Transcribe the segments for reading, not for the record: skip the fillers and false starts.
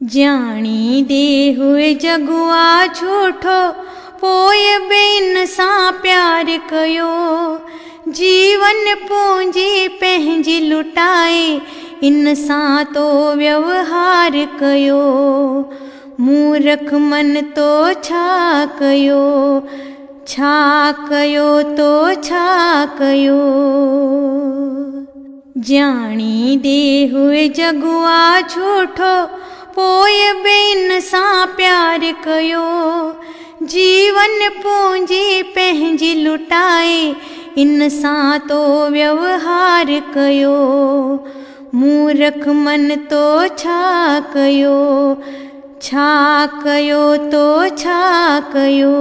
ॼाणी दे हुए जगुआ झूठो, पोइ ॿियनि सां प्यार कयो। जीवन पूंजी पंहिंजी लुटाए, इन सां तो व्यवहार कयो। मूर्ख मन तो छा कयो, छा कयो तो छा कयो। ॼाणी दे हुए जगुआ झूठो, पोइ ॿियनि सां प्यार कयो। जीवन पूंजी पंहिंजी लुटाए, इन सां तो व्यवहार कयो। मूर्ख मन तो छा कयो, छा कयो तो छा कयो।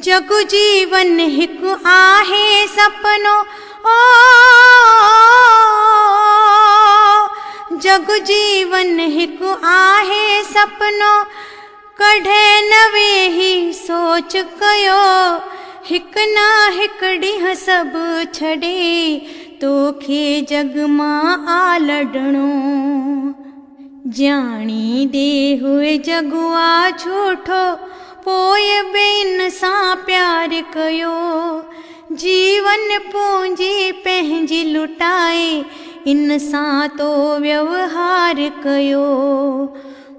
जग जीवन हिकु आहे सपनो, ओ जग जीवन हिकु आहे सपनो, कॾहिं न वेही सोच कयो। हिकु न हिकु ॾींहुं सभु छॾे, तोखे जग मां आ लॾणो। ॼाणी दे हुए जगुआ झूठो, पोइ ॿियनि सां प्यार कयो। जीवन पूंजी पंहिंजी लुटाए, इन सां तो व्यवहार कयो।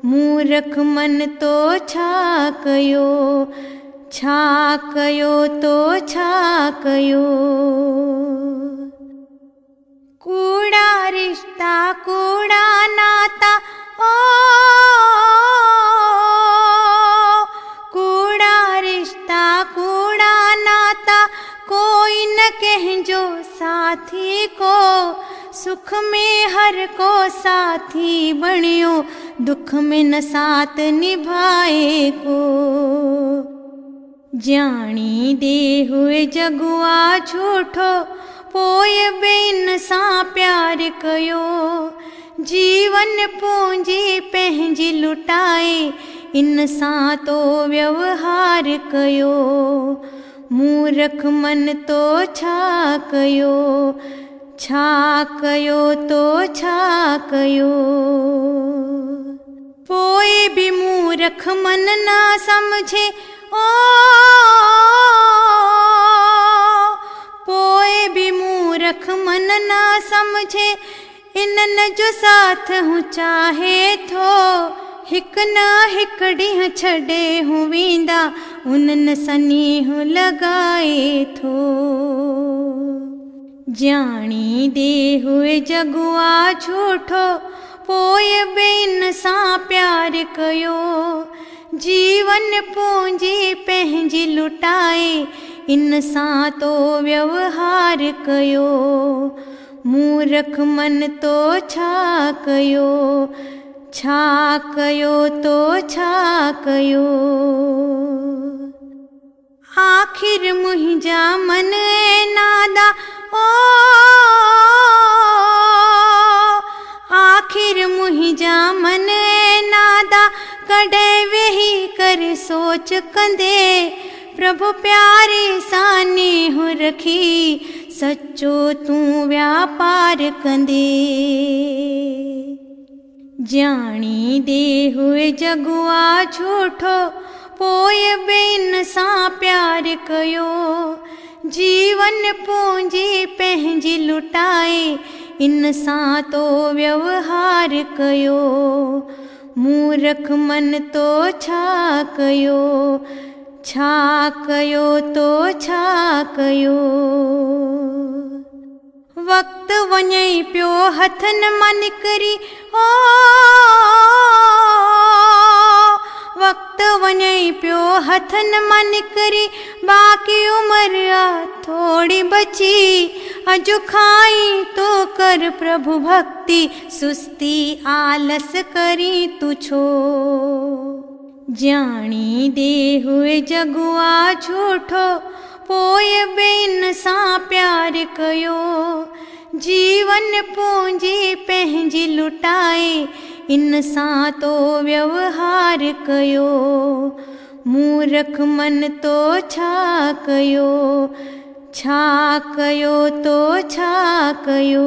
मूर्ख मन तो छा कयो, छा कयो तो छा कयो। कूड़ा रिश्ता कूड़ा नाता, ओ कूड़ा रिश्ता कूड़ा नाता, कोई न कंहिंजो साथी को। सुख में हर को साथी बणियो, दुख में न साथ निभाए को। ॼाणी दे हुए जगुआ झूठो, पोइ ॿियनि सां प्यार कयो। जीवन पूंजी पंहिंजी लुटाए, इन सां तो व्यवहार कयो। मूर्ख मन तो छा कयो, छा कयो तो छा कयो। पोइ भी मूर्ख मन ना समझे, ओ पोइ भी मूर्ख मन ना समझे, इन्हनि जो साथ हूं चाहे थो। हिकु न हिकु ॾींहुं छॾे हूं वेंदा, उन्हनि सनेह लॻाए थो। ॼाणी दे हुए जगुआ झूठो, पोइ ॿियनि सां प्यार कयो। जीवन पूंजी पंहिंजी लुटाए, इन सां तो व्यवहार कयो। मूर्ख मन तो छा कयो, छा कयो तो छा कयो। आखिर मुंहिंजा मन ऐं नादा, ओ आखिर मुंहिंजा मन ऐं नादा, कॾहिं वेही कर सोच कंदे। प्रभु प्यारे सां नेह रखी, सचो तूं व्यापार कंदे। ॼाणी दे हुए जगुआ झूठो, पोइ ॿियनि सां प्यार कयो। जीवन पूंजी पंहिंजी लुटाए, इन सां तो व्यवहार कयो। मूर्ख मन तो छा कयो, छा कयो तो छा कयो। वक़्तु वञे पियो हथनि मां निकिरी, ओ वक़्तु वञे पियो हथनि मां निकिरी, बाक़ी उमिरि आ थोड़ी बची। अॼु खाई तो कर प्रभु भक्ति, सुस्ती आलस करी तू छो। ॼाणी दे हुए जगुआ झूठो, पोइ ॿियनि सां प्यार कयो। जीवन पूंजी पंहिंजी लुटाए, इन सां तो व्यवहार कयो। मूर्ख मन तो छा कयो, छा कयो तो छा कयो।